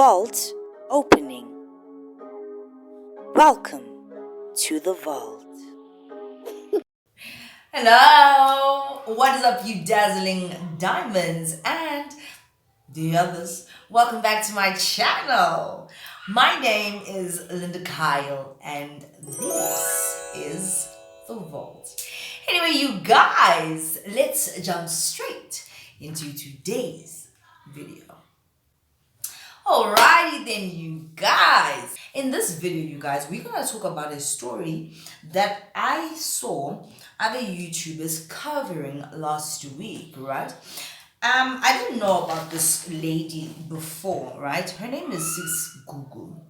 Vault opening. Welcome to the vault. Hello! What is up, you dazzling diamonds and the others? Welcome back to my channel. My name is Linda Kyle, and this is the Vault. Anyway, you guys, let's jump straight into today's video. Alrighty then, you guys. In this video, you guys, we're gonna talk about a story that I saw other YouTubers covering last week, right? I didn't know about this lady before, right? Her name is Gugu.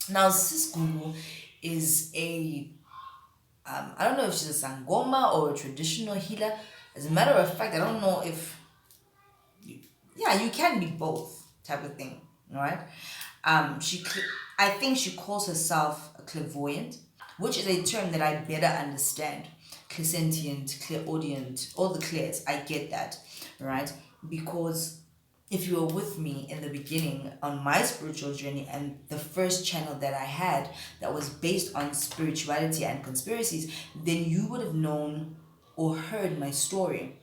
Now, Gugu is I don't know if she's a sangoma or a traditional healer. As a matter of fact, I don't know if yeah, you can be both type of thing, right? I think she calls herself a clairvoyant, which is a term that I better understand. Clairsentient, clairaudient, all the clairs, I get that, right? Because if you were with me in the beginning on my spiritual journey and the first channel that I had that was based on spirituality and conspiracies, then you would have known or heard my story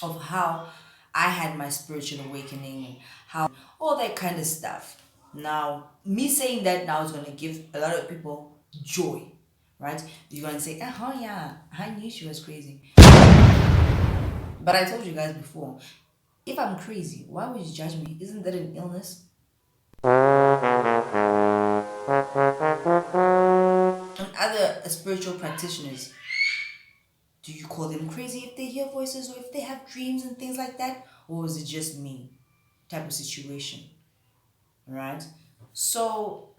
of how I had my spiritual awakening, how all that kind of stuff. Now, me saying that now is going to give a lot of people joy, right? You're going to say, oh yeah, I knew she was crazy. But I told you guys before, if I'm crazy, why would you judge me? Isn't that an illness? And other spiritual practitioners, do you call them crazy if they hear voices or if they have dreams and things like that? Or is it just me type of situation? Right? So,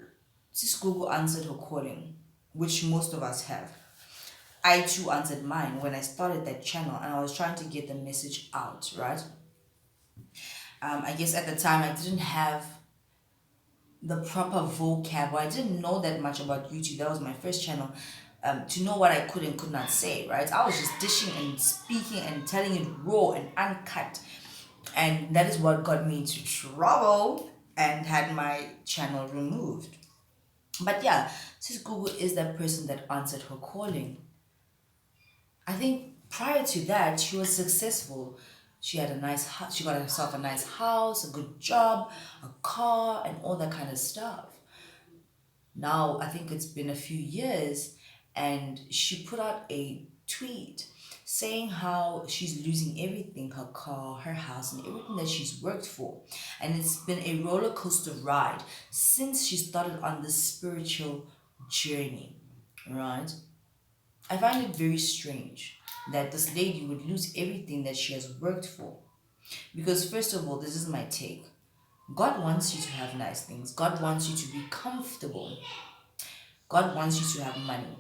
this Google answered her calling, which most of us have. I too answered mine when I started that channel and I was trying to get the message out, right? I guess at the time I didn't have the proper vocab, or I didn't know that much about YouTube. That was my first channel. To know what I could and could not say, right? I was just dishing and speaking and telling it raw and uncut. And that is what got me into trouble and had my channel removed. But yeah, since Google is that person that answered her calling, I think prior to that, she was successful. She had a nice, she got herself a nice house, a good job, a car, and all that kind of stuff. Now, I think it's been a few years, and she put out a tweet saying how she's losing everything, her car, her house, and everything that she's worked for. And it's been a roller coaster ride since she started on this spiritual journey, right? I find it very strange that this lady would lose everything that she has worked for. Because, first of all, this is my take. God wants you to have nice things. God wants you to be comfortable. God wants you to have money.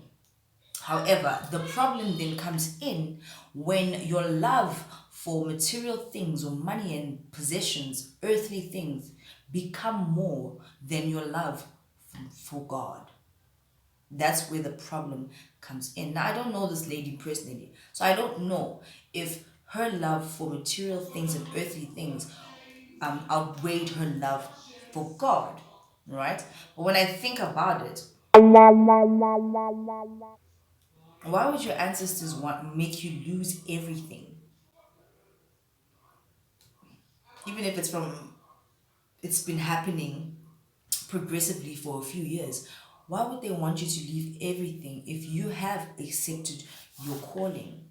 However, the problem then comes in when your love for material things or money and possessions, earthly things, become more than your love for God. That's where the problem comes in. Now, I don't know this lady personally, so I don't know if her love for material things and earthly things outweighed her love for God, right? But when I think about it, why would your ancestors want make you lose everything, even if it's been happening progressively for a few years? Why would they want you to leave everything if you have accepted your calling?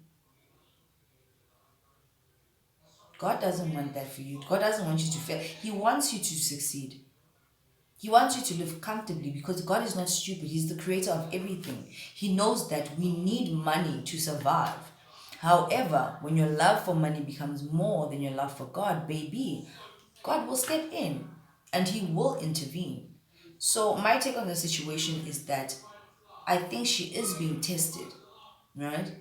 God doesn't want that for you. God doesn't want you to fail. He wants you to succeed. He wants you to live comfortably because God is not stupid. He's the creator of everything. He knows that we need money to survive. However, when your love for money becomes more than your love for God, baby, God will step in and He will intervene. So, my take on the situation is that I think she is being tested, right?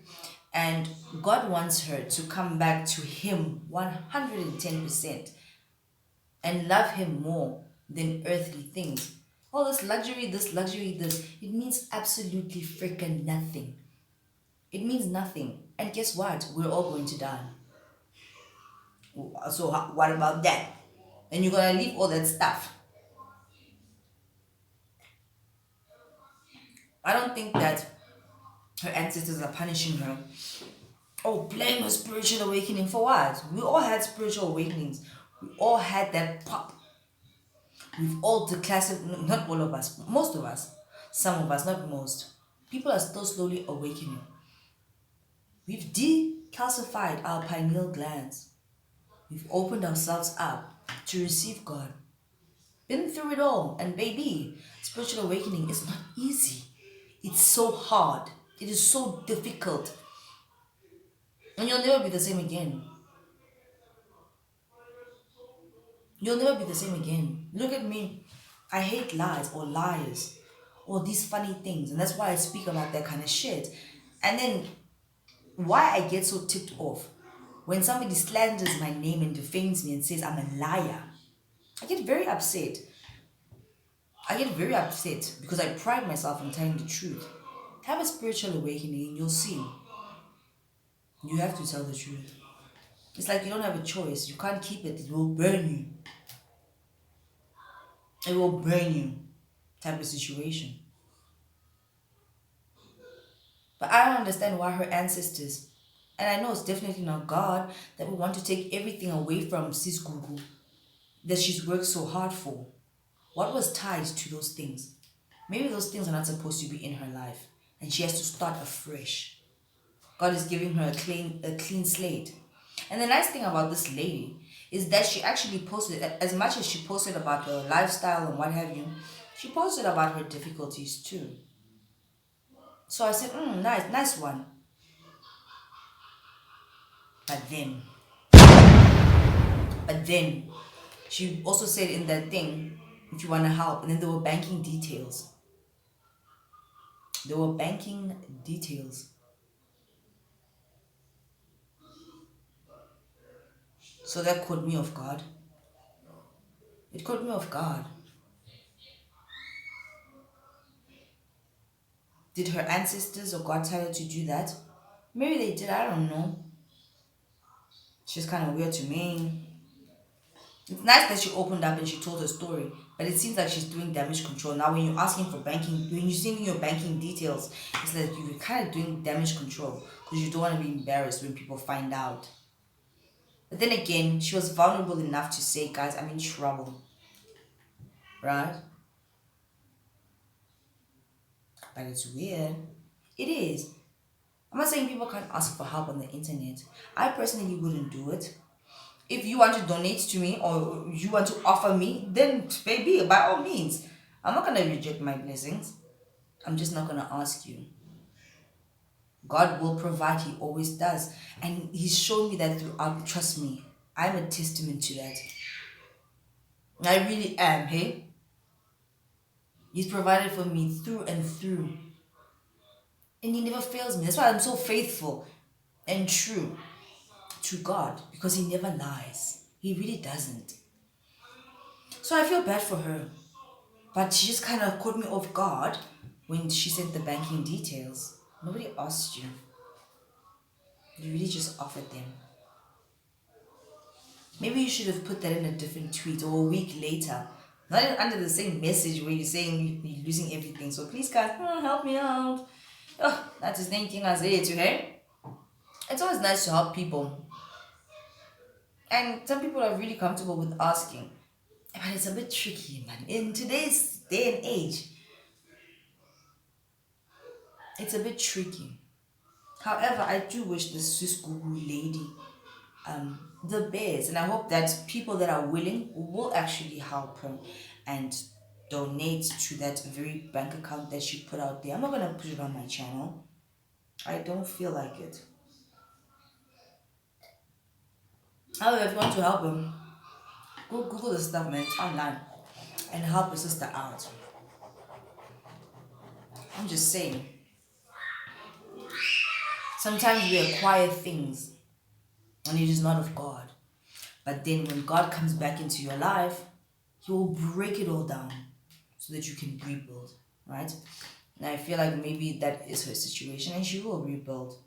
And God wants her to come back to Him 110% and love Him more than earthly things. All this luxury, this, it means absolutely freaking nothing. It means nothing. And guess what? We're all going to die. So, what about that? And you're gonna leave all that stuff. I don't think that her ancestors are punishing her. Oh, blame her spiritual awakening for what? We all had spiritual awakenings. We all had that pop. We've all declassified, not all of us, most of us, some of us, not most. People are still slowly awakening. We've decalcified our pineal glands. We've opened ourselves up to receive God. Been through it all, and baby, spiritual awakening is not easy. It's so hard. It is so difficult. And you'll never be the same again. You'll never be the same again. Look at me. I hate lies or liars or these funny things. And that's why I speak about that kind of shit. And then why I get so tipped off when somebody slanders my name and defames me and says I'm a liar. I get very upset. I get very upset because I pride myself in telling the truth. Have a spiritual awakening and you'll see. You have to tell the truth. It's like you don't have a choice. You can't keep it. It will burn you. It will burn you. Type of situation. But I don't understand why her ancestors, and I know it's definitely not God, that would want to take everything away from Sis Gugu that she's worked so hard for. What was tied to those things? Maybe those things are not supposed to be in her life and she has to start afresh. God is giving her a clean slate. And the nice thing about this lady is that she actually posted, as much as she posted about her lifestyle and what have you, she posted about her difficulties too. So I said, nice one. But then, but then, she also said in that thing, if you want to help, and then there were banking details. There were banking details. So that caught me off guard. It caught me off guard. Did her ancestors or God tell her to do that? Maybe they did, I don't know. She's kind of weird to me. It's nice that she opened up and she told her story, but it seems like she's doing damage control. Now, when you're asking for banking, when you're sending your banking details, it's like you're kind of doing damage control because you don't want to be embarrassed when people find out. But then again, she was vulnerable enough to say, guys, I'm in trouble, right? But it's weird. It is. I'm not saying people can't ask for help on the internet. I personally wouldn't do it. If you want to donate to me or you want to offer me, then baby, by all means. I'm not gonna reject my blessings. I'm just not gonna ask you. God will provide, He always does. And He's shown me that throughout. Trust me, I'm a testament to that. I really am, hey? He's provided for me through and through. And He never fails me. That's why I'm so faithful and true to God, because He never lies. He really doesn't. So I feel bad for her. But she just kind of caught me off guard when she sent the banking details. Nobody asked you. You really just offered them. Maybe you should have put that in a different tweet or a week later. Not even under the same message where you're saying you're losing everything. So please, guys, help me out. Oh, that is thinking as it, hey? It's always nice to help people. And some people are really comfortable with asking. But it's a bit tricky, man. In today's day and age, it's a bit tricky. However, I do wish the Swiss Gugu lady the best, and I hope that people that are willing will actually help her and donate to that very bank account that she put out there. I'm not gonna put it on my channel. I don't feel like it. However, if you want to help him, go Google the stuff, man. It's online, and help your sister out. I'm just saying. Sometimes we acquire things, and it is not of God. But then when God comes back into your life, He will break it all down so that you can rebuild, right? And I feel like maybe that is her situation and she will rebuild.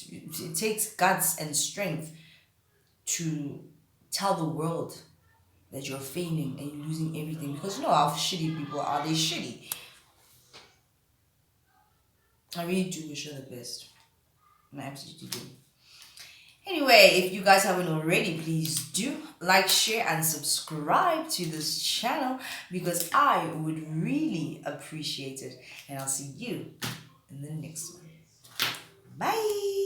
It takes guts and strength to tell the world that you're failing and you're losing everything, because you know how shitty people are. They're shitty. I really do wish her the best. I absolutely do. Anyway, if you guys haven't already, please do like, share, and subscribe to this channel because I would really appreciate it. And I'll see you in the next one. Bye.